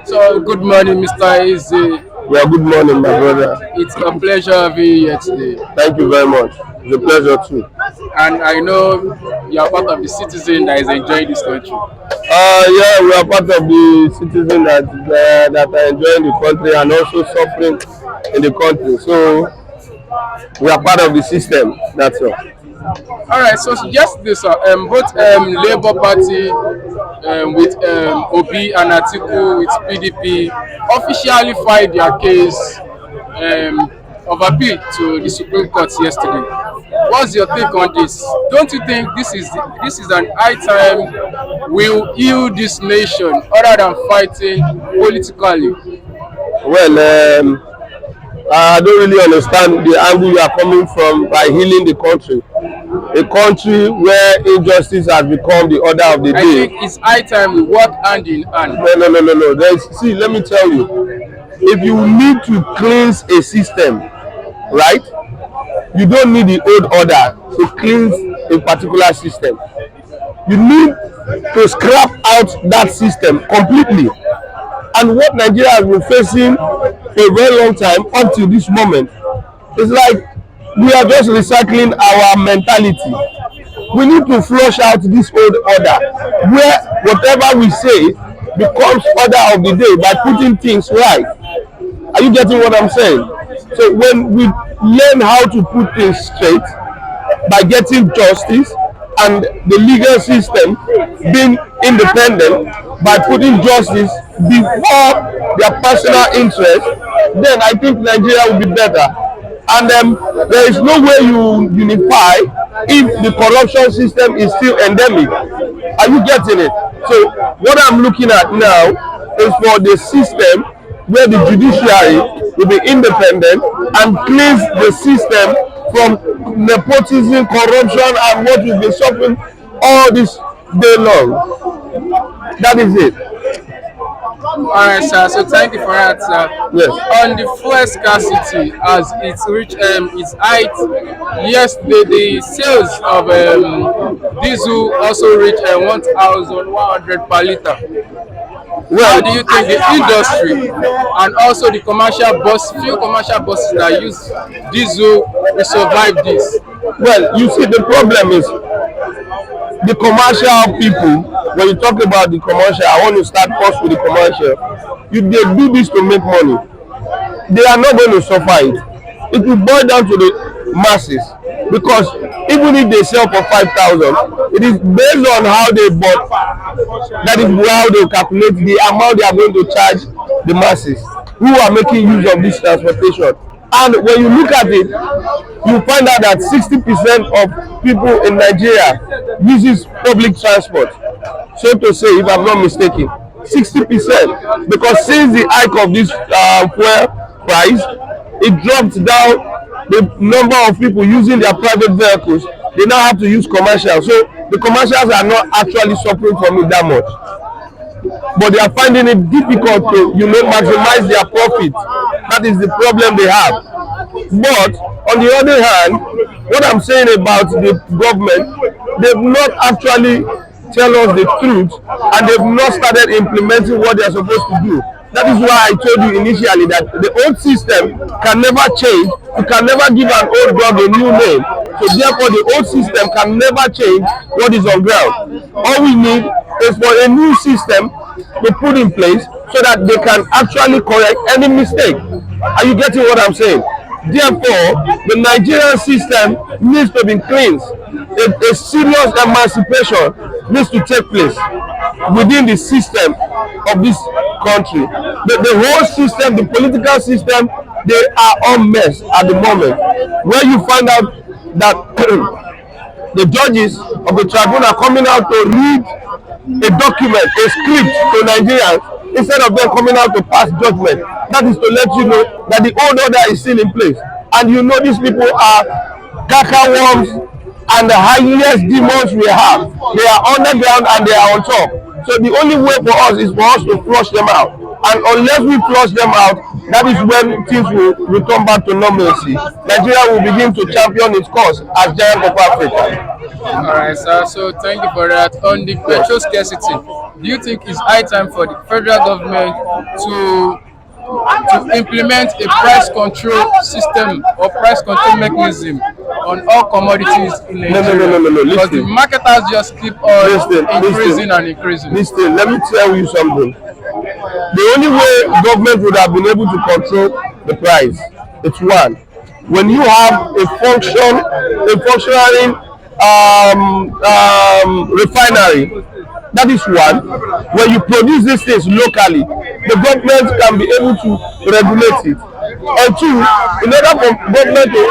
So, good morning, Mr. Izzy. Yeah, good morning, my brother. It's a pleasure having you here today. Thank you very much. It's a pleasure too. And I know you are part of the citizen that is enjoying this country. Yeah, we are part of the citizens that are enjoying the country and also suffering in the country. So we are part of the system. That's all. All right, so yesterday, sir, both Labour Party with Obi and Atiku with PDP officially filed their case of appeal to the Supreme Court yesterday. What's your take on this? Don't you think this is an high time we will heal this nation other than fighting politically? Well, I don't really understand the angle you are coming from by healing the country. A country where injustice has become the order of the I day. think it's high time we work hand in hand. No. See, let me tell you. If you need to cleanse a system, right? You don't need the old order to cleanse a particular system. You need to scrap out that system completely. And what Nigeria has been facing for a very long time up to this moment is like we are just recycling our mentality. We need to flush out this old order where whatever we say becomes order of the day by putting things right. Are you getting what I'm saying? So when we learn how to put things straight by getting justice and the legal system being independent by putting justice before their personal interest, then I think Nigeria will be better. And there is no way you unify if the corruption system is still endemic. Are you getting it? So what I'm looking at now is for the system where the judiciary will be independent and cleanse the system from nepotism, corruption, and what we've been suffering all this day long. That is it. All right, sir. So thank you for that, sir. Yes. On the fuel scarcity, as it's reached its height, yesterday the sales of diesel also reached 1,100 per liter. How Well, do you think the industry and also the few commercial buses that use diesel will survive this? well, you see, the problem is the commercial people. When you talk about the commercial, I want to start first with the commercial. They do this to make money. They are not going to suffer it. It will boil down to the masses because even if they sell for 5,000, it is based on how they bought. That is how they calculate the amount they are going to charge the masses who are making use of this transportation. And when you look at it, you find out that 60% of people in Nigeria uses public transport. So to say, if I'm not mistaken, 60%. Because since the hike of this fuel price, it dropped down the number of people using their private vehicles. They now have to use commercial. So the commercials are not actually suffering from it that much. But they are finding it difficult to, maximize their profit. That is the problem they have. But on the other hand, what I'm saying about the government, they've not actually tell us the truth and they've not started implementing what they are supposed to do. That is why I told you initially that the old system can never change. You can never give an old dog a new name. So therefore the old system can never change what is on ground. All we need is for a new system to put in place so that they can actually correct any mistake. Are you getting what I'm saying? Therefore, the Nigerian system needs to be cleansed. A serious emancipation needs to take place within the system of this country. The whole system, the political system, they are all mess at the moment. Where you find out that the judges of the tribunal are coming out to read a document, a script to Nigerians instead of them coming out to pass judgment. That is to let you know that the old order is still in place. And you know these people are kaka worms and the highest demons we have. They are underground and they are on top. So the only way for us is for us to flush them out. And unless we flush them out, that is when things will return back to normalcy. Nigeria will begin to champion its cause as giant of Africa. All right, sir. So thank you for that. On the petrol scarcity, do you think it's high time for the federal government to implement a price control system or price control mechanism on all commodities in Nigeria? No. Because the Listen, marketers just keep on increasing and increasing. listen. Let me tell you something. The only way government would have been able to control the price, it's one, when you have a functioning refinery. That is one. When you produce these things locally, the government can be able to regulate it. And two, in order for government to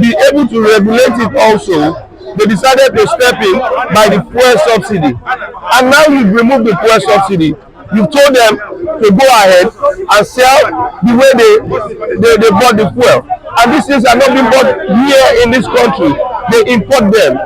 be able to regulate it also, they decided to step in by the fuel subsidy. And now you've removed the fuel subsidy. You've told them to go ahead and sell the way they bought the fuel. And these things are not being bought here in this country. They import them.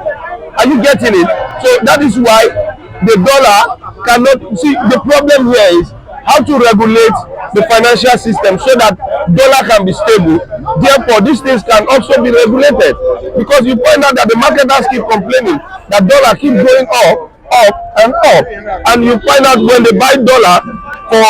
Are you getting it? So that is why the dollar cannot see. The problem here is how to regulate the financial system so that dollar can be stable. Therefore, these things can also be regulated, because you find out that the marketers keep complaining that dollar keep going up, and you find out when they buy dollar for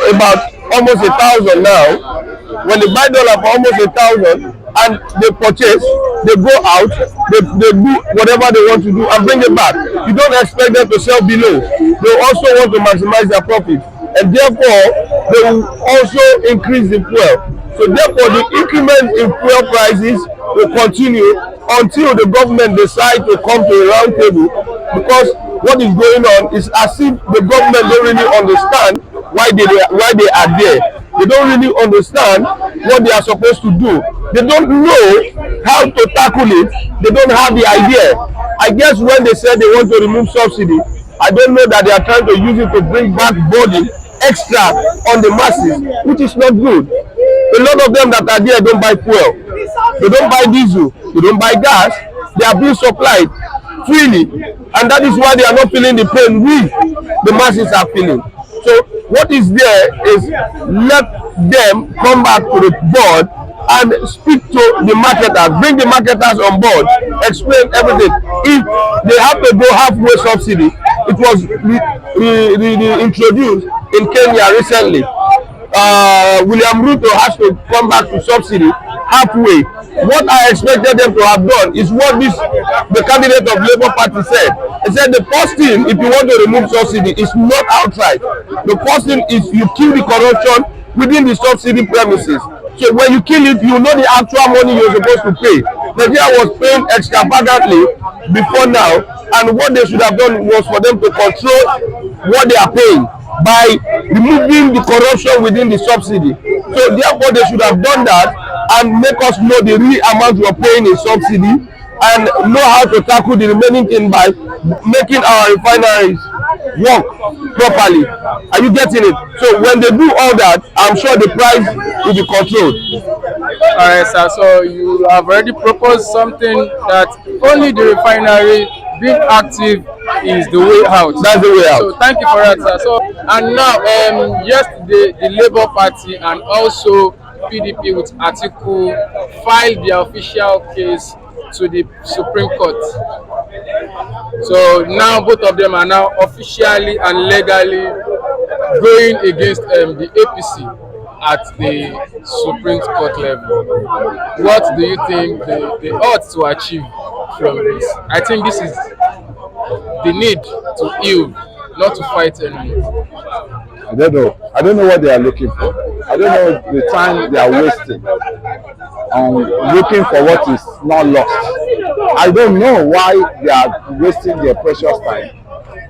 about almost 1,000 now. When they buy dollar for almost 1,000 and they purchase, they go out, they do whatever they want to do and bring it back. You don't expect them to sell below. They also want to maximize their profit, and therefore they will also increase the fuel. So therefore the increment in fuel prices will continue until the government decide to come to a round table, because what is going on is as if the government don't really understand why they are there. They don't really understand what they are supposed to do. They don't know how to tackle it. They don't have the idea. I guess when they said they want to remove subsidy, I don't know that they are trying to use it to bring back burden extra on the masses, which is not good. A lot of them that are there don't buy fuel. They don't buy diesel. They don't buy gas. They are being supplied freely, and that is why they are not feeling the pain the masses are feeling. So what is there is, let them come back to the board and speak to the marketers, bring the marketers on board, explain everything. If they have to go halfway subsidy, it was introduced in Kenya recently. William Ruto has to come back to subsidy halfway. What I expected them to have done is what the candidate of Labour Party said. He said the first thing, if you want to remove subsidy, is not outright. The first thing is you kill the corruption within the subsidy premises. So when you kill it, you know the actual money you're supposed to pay. Nigeria was paying extravagantly before now, and what they should have done was for them to control what they are paying by removing the corruption within the subsidy. So therefore they should have done that and make us know the real amount we are paying in subsidy, and know how to tackle the remaining thing by making our refineries work properly. Are you getting it? So when they do all that, I'm sure the price will be controlled. All right, sir. So you have already proposed something that only the refinery being active is the way out. That's the way out. So thank you for that, sir. So and now, yesterday the Labour Party and also PDP with Atiku filed their official case to the Supreme Court. So now both of them are now officially and legally going against the APC at the Supreme Court level. What do you think they ought to achieve from this? I think this is the need to yield, not to fight anymore. I don't know. I don't know what they are looking for. I don't know the time they are wasting on looking for what is not lost. I don't know why they are wasting their precious time.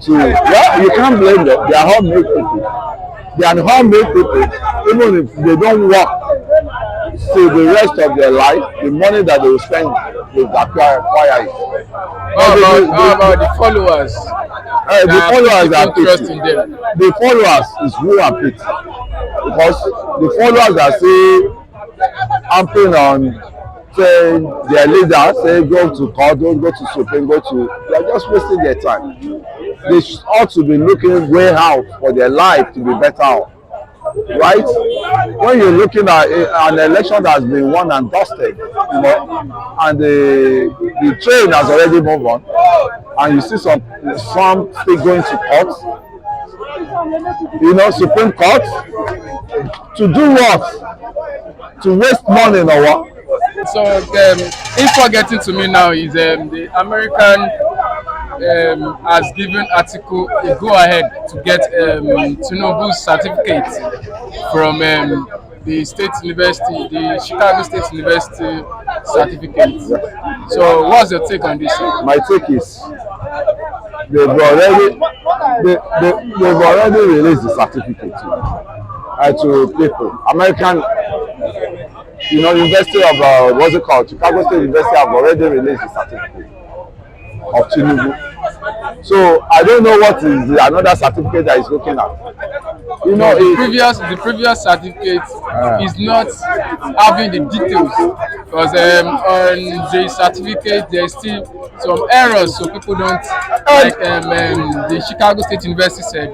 Well, you can't blame them. They are hard-made people. They are hard-made people. Even if they don't work till the rest of their life, the money that they will spend will acquire it. How about the followers? The followers are trust in them. The followers is who are paid, because the followers are still amping on saying their leader say go to court, don't go to Supreme, they are just wasting their time. They ought to be looking way out for their life to be better off. right? When you're looking at an election that's been won and dusted, and the train has already moved on, and you see some still going to court, Supreme Court, to do what? To waste money or what? So if what getting to me now is the American has given Atiku a go ahead to get Tinubu's certificate from the state university, the Chicago State University certificate. So what's your take on this? My take is they've already released the certificate to people. American, University of what's it called? Chicago State University have already released the certificate of Tinubu. So I don't know what is another certificate that is looking at. The previous certificate is not having the details, because on the certificate there's still some errors, so people don't like the Chicago State University said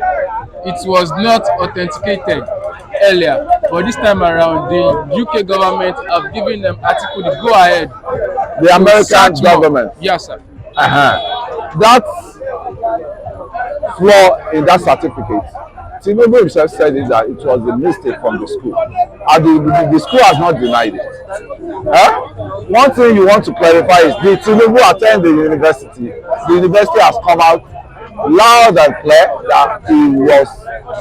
it was not authenticated earlier, but this time around the UK government have given them Atiku the go ahead. The American government. Yes, sir. That flaw in that certificate, Tinubu himself said that it was a mistake from the school, and the school has not denied it. One thing you want to clarify is the Tinubu attended the university. The university has come out loud and clear that he was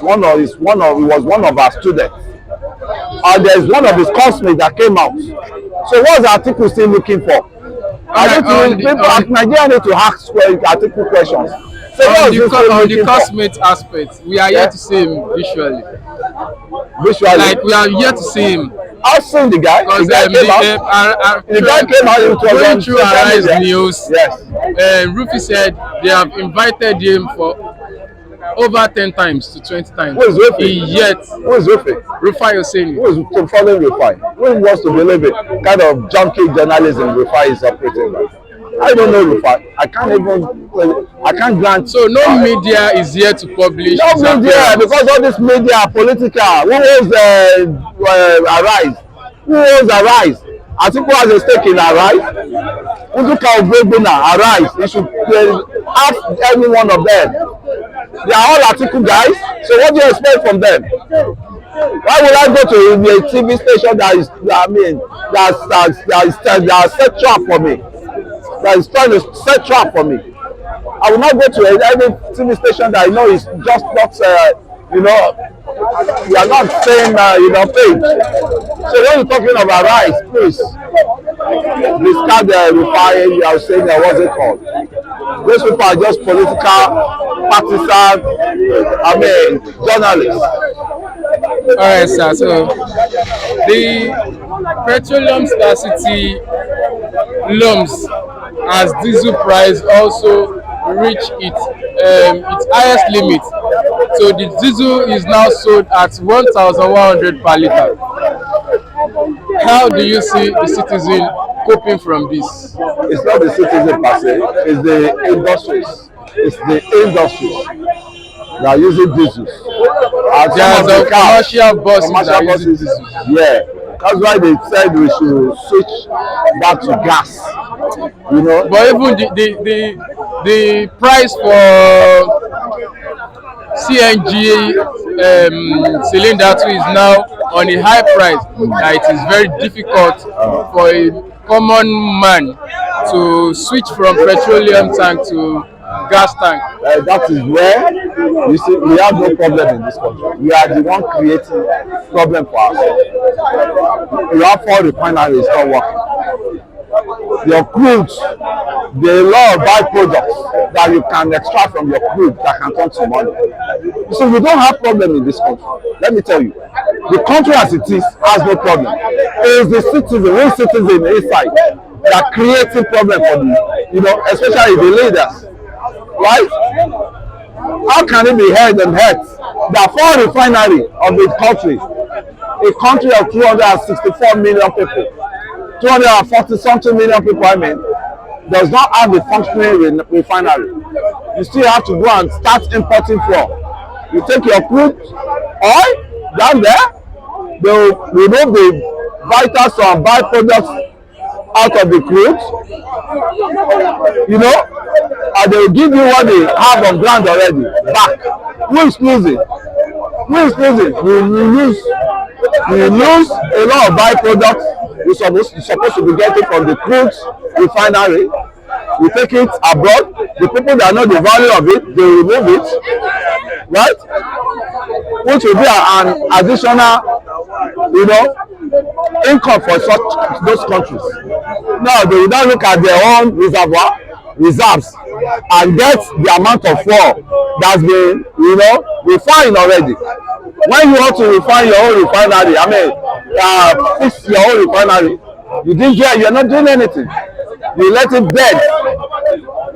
one of our students, and there's one of his classmates that came out. So what's Atiku still looking for? Nigeria need to ask Atiku questions. So on the classmate aspect, we are here to see him visually. Like we are here to see him. I've seen the guy. The guy came out. It was going through Arise News. Yes. Rufy said they have invited him for over 10 times to 20 times. Who is Rufy? Who is Rufy? Rufy Hosseini. Who is following Rufy? Who wants to believe it? Kind of junkie journalism Rufy is operating by. I don't know Rufy. I can't grant. So no media is here to publish. No media, because all this media are political. Who owns Arise? Who owns Arise? Atiku has a stake in Arise. Uduka Ogbebuna, Arise. You should ask any one of them. They are all Atiku guys. So what do you expect from them? Why would I go to a TV station that is set trap for me? That is trying to set trap for me. I will not go to any TV station that I know is just not, we are not same, page. So when you're talking about Rice, please, discard the Rufy, you are saying, what's it called? Those people are just political, partisan, journalists. All right, sir. So the petroleum scarcity looms as diesel price also reach its highest limit. So the diesel is now sold at 1,100 per liter. How do you see the citizen coping from this? It's not the citizen per se, it's the industries. It's the industries that are using diesels. There's a commercial buses that are using diesels. Yeah. That's why they said we should switch back to gas. But even the price for CNG cylinder too is now on a high price. It is very difficult for a common man to switch from petroleum tank to gas tank. That is where you see we have no problem in this country. We are the one creating problem for us. You have 4 refineries not working. Your crude, the lot of byproducts that you can extract from your crude that can turn to money. So we don't have problem in this country. Let me tell you, the country as it is has no problem. It is the citizen, real citizen inside that creating problem for the, especially the leaders. Right? How can it be held and hurt that 4 refinery of the country, a country of 264 million people, 240 something million people, does not have a functioning refinery? You still have to go and start importing fuel. You take your crude oil, down there. They will remove the vitals and byproducts out of the crude, you know, and they will give you what they have on ground already back. Who is losing? Who is losing? We lose a lot of byproducts we supposed to be getting from the crude refinery. We take it abroad. The people that know the value of it, they remove it, right? Which will be an additional, you know, income for those countries. Now they will now look at their own reserves and get the amount of fuel that's been, you know, refined already. When you want to refine your own refinery, fix your own refinery, you're not doing anything. You let it dead,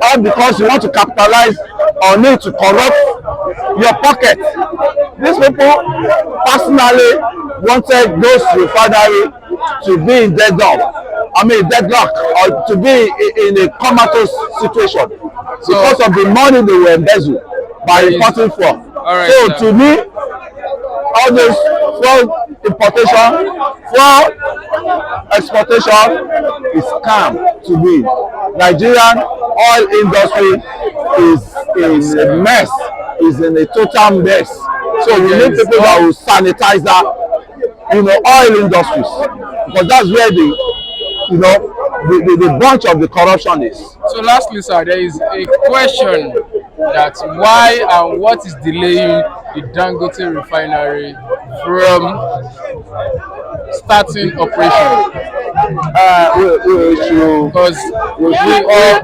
all because you want to capitalize on it to corrupt your pocket. These people personally wanted those refineries to be in deadlock, or to be in a comatose situation because of the money they were embezzled by importing from. Right, so sir. To me, all this fuel importation, fuel exportation is scam to me. Nigerian oil industry is in a mess, is in a total mess. So we need people that will sanitize that, you know, oil industries, because that's where the bunch of the corruption is. So lastly, sir, there is a question that why and what is delaying the Dangote refinery from starting operation? Because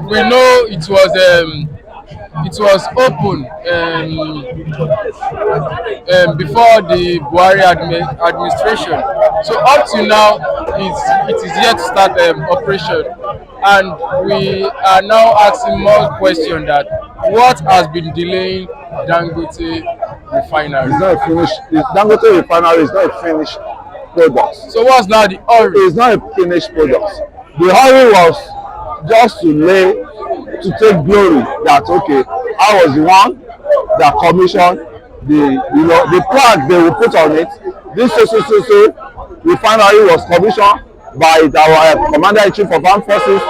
we know it was open before the Buhari administration. So up to now, it is yet to start operation, and we are now asking more question that what has been delaying Dangote refinery? It's not a finished. Dangote refinery is not a finished product. So what's now the hurry? It's not a finished product. The hurry was just to take glory that okay, I was the one that commissioned the flag they will put on it. This refinery was commissioned by our Commander-in-Chief of Armed Forces,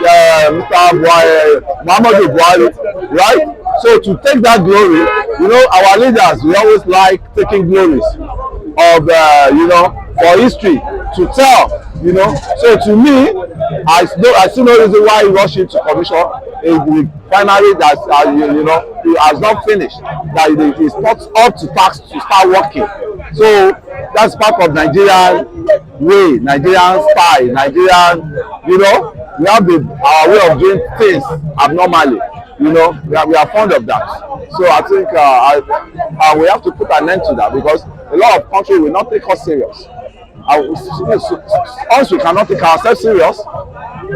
Mr. Muhammadu Buhari, right? So to take that glory, you know, our leaders, we always like taking glories of, for history to tell, you know. So to me, I see no reason why he rushing to commission a refinery that, has not finished, that it is not up to tax to start working. So that's part of Nigerian way, Nigerian style, Nigerian, you know, we have our way of doing things abnormally. You know, we are fond of that. So I think we have to put an end to that, because a lot of countries will not take us serious. Once we cannot take ourselves serious,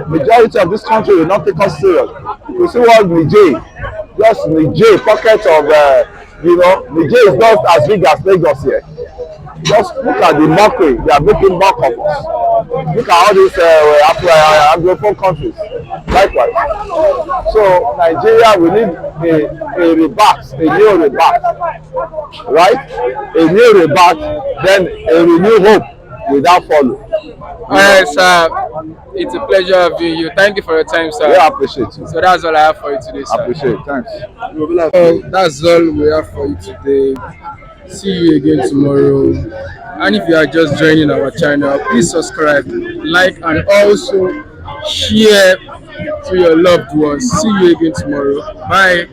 majority of this country will not take us serious. You see what Niger, pocket of, Niger is not as big as Lagos here. Just look at the mockery they are making mock of us. Look at all these Anglophone countries. Likewise. So Nigeria, we need a new rebirth, right? A new rebirth, then a renewed hope will now follow. All right, sir. It's a pleasure having you. Thank you for your time, sir. Yeah, I appreciate it. So that's all I have for you today, sir. I appreciate it. Thanks. That's all we have for you today. See you again tomorrow. And if you are just joining our channel, please subscribe, like, and also share to your loved ones. See you again tomorrow. Bye.